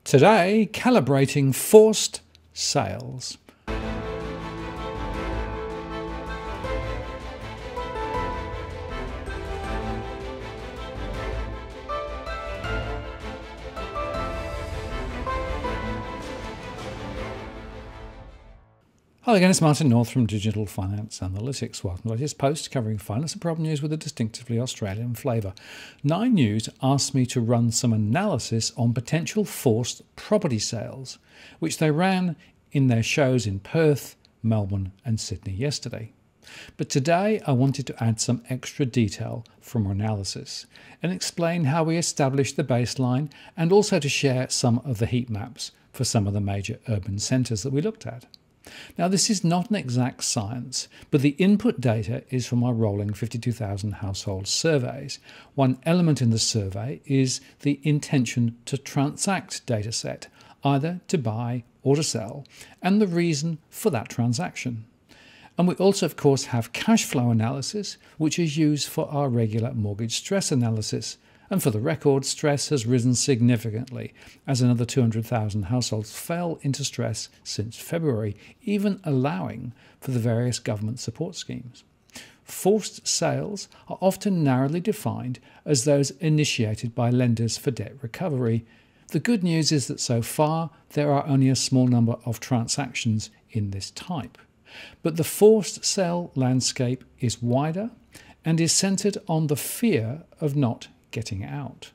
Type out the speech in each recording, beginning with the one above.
Today, calibrating forced sales. Hi again, it's Martin North from Digital Finance Analytics. Welcome to the latest post covering finance and problem news with a distinctively Australian flavour. 9 News asked me to run some analysis on potential forced property sales, which they ran in their shows in Perth, Melbourne and Sydney yesterday. But today I wanted to add some extra detail from our analysis and explain how we established the baseline and also to share some of the heat maps for some of the major urban centres that we looked at. Now, this is not an exact science, but the input data is from our rolling 52,000 household surveys. One element in the survey is the intention to transact dataset, either to buy or to sell, and the reason for that transaction. And we also, of course, have cash flow analysis, which is used for our regular mortgage stress analysis. And for the record, stress has risen significantly as another 200,000 households fell into stress since February, even allowing for the various government support schemes. Forced sales are often narrowly defined as those initiated by lenders for debt recovery. The good news is that so far there are only a small number of transactions in this type. But the forced sale landscape is wider and is centred on the fear of not getting out.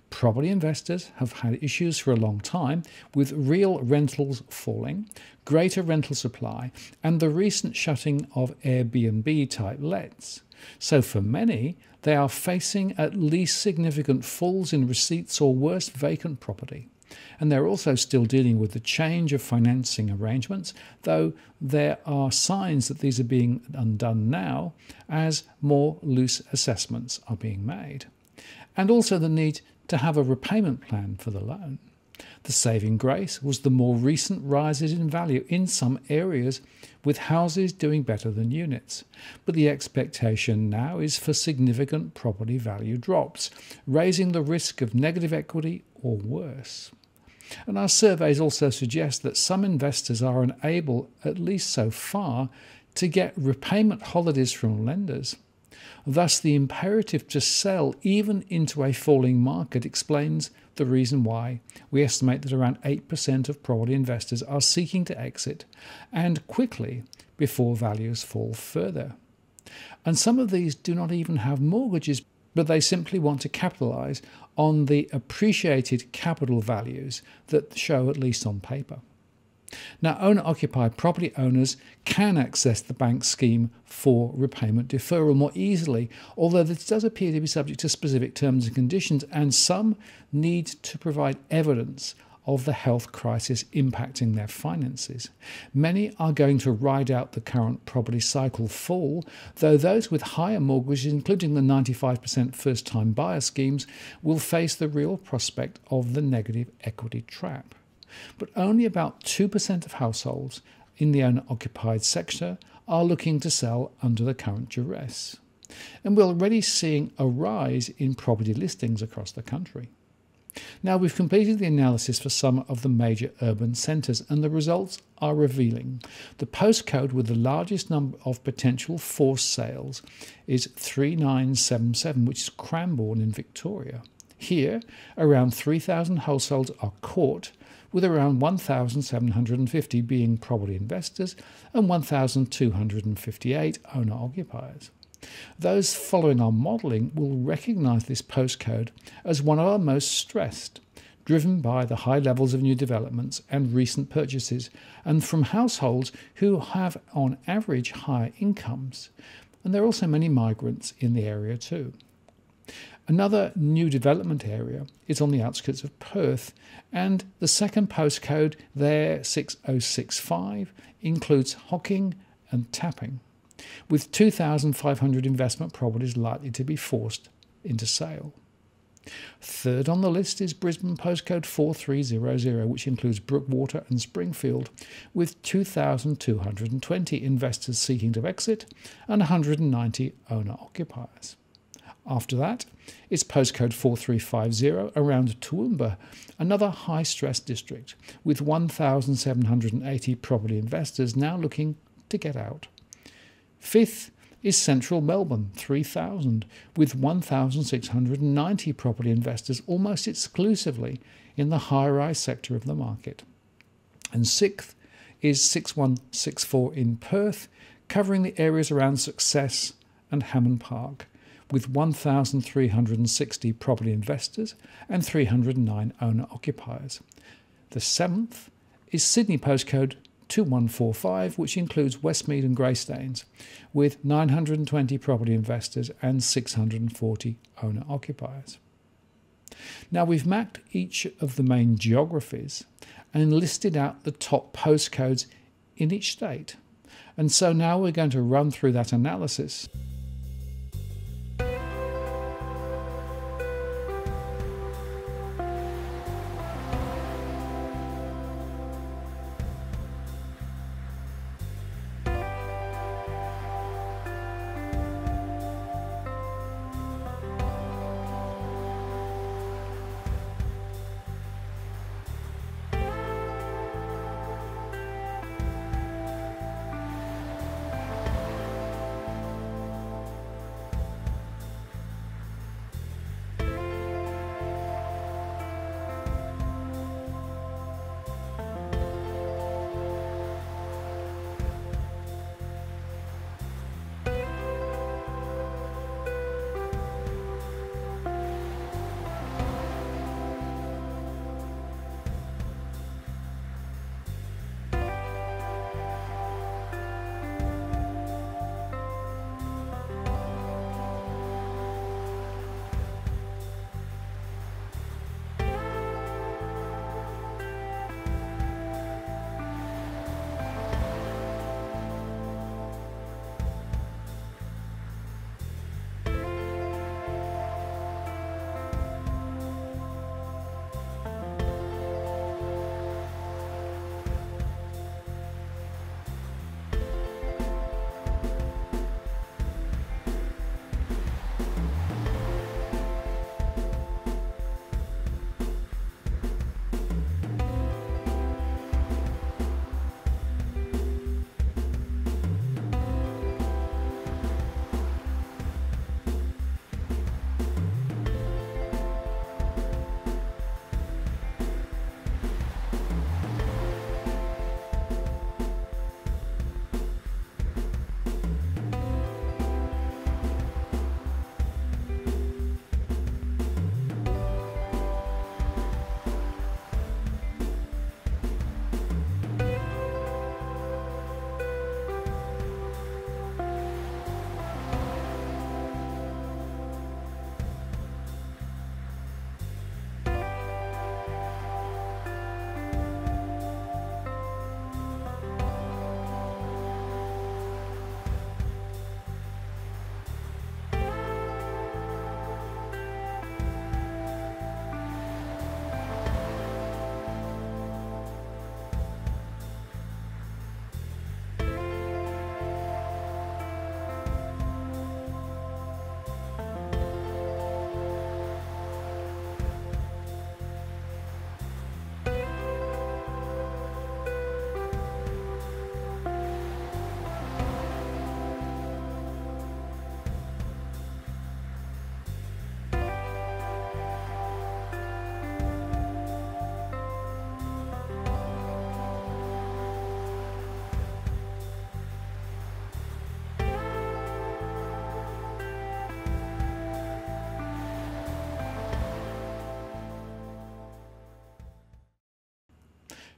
Property investors have had issues for a long time with real rentals falling, greater rental supply, and the recent shutting of Airbnb type lets. So for many, they are facing at least significant falls in receipts or worse, vacant property. And they're also still dealing with the change of financing arrangements, though there are signs that these are being undone now as more loose assessments are being made. And also the need to have a repayment plan for the loan. The saving grace was the more recent rises in value in some areas, with houses doing better than units. But the expectation now is for significant property value drops, raising the risk of negative equity or worse. And our surveys also suggest that some investors are unable, at least so far, to get repayment holidays from lenders. Thus, the imperative to sell even into a falling market explains the reason why we estimate that around 8% of property investors are seeking to exit, and quickly, before values fall further. And some of these do not even have mortgages, but they simply want to capitalise on the appreciated capital values that show, at least on paper. Now, owner-occupied property owners can access the bank scheme for repayment deferral more easily, although this does appear to be subject to specific terms and conditions, and some need to provide evidence of the health crisis impacting their finances. Many are going to ride out the current property cycle fall, though those with higher mortgages, including the 95% first-time buyer schemes, will face the real prospect of the negative equity trap. But only about 2% of households in the owner-occupied sector are looking to sell under the current duress. And we're already seeing a rise in property listings across the country. Now, we've completed the analysis for some of the major urban centres, and the results are revealing. The postcode with the largest number of potential forced sales is 3977, which is Cranbourne in Victoria. Here, around 3,000 households are caught, with around 1,750 being property investors and 1,258 owner-occupiers. Those following our modelling will recognise this postcode as one of our most stressed, driven by the high levels of new developments and recent purchases, and from households who have on average higher incomes. And there are also many migrants in the area too. Another new development area is on the outskirts of Perth, and the second postcode there, 6065, includes Hocking and Tapping, with 2,500 investment properties likely to be forced into sale. Third on the list is Brisbane postcode 4300, which includes Brookwater and Springfield, with 2,220 investors seeking to exit and 190 owner-occupiers. After that, it's postcode 4350 around Toowoomba, another high-stress district, with 1,780 property investors now looking to get out. Fifth is central Melbourne, 3,000, with 1,690 property investors almost exclusively in the high-rise sector of the market. And sixth is 6164 in Perth, covering the areas around Success and Hammond Park, with 1,360 property investors and 309 owner-occupiers. The seventh is Sydney postcode 2145, which includes Westmead and Greystanes, with 920 property investors and 640 owner-occupiers. Now, we've mapped each of the main geographies and listed out the top postcodes in each state. And so now we're going to run through that analysis.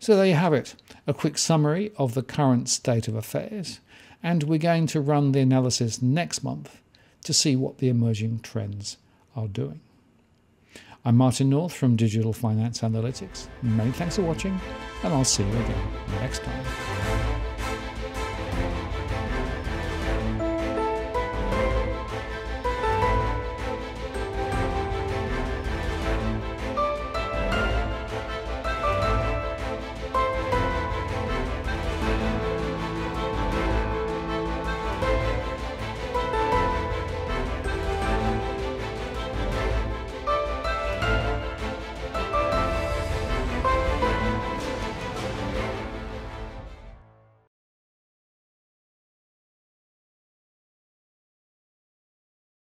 So there you have it, a quick summary of the current state of affairs, and we're going to run the analysis next month to see what the emerging trends are doing. I'm Martin North from Digital Finance Analytics. Many thanks for watching, and I'll see you again next time.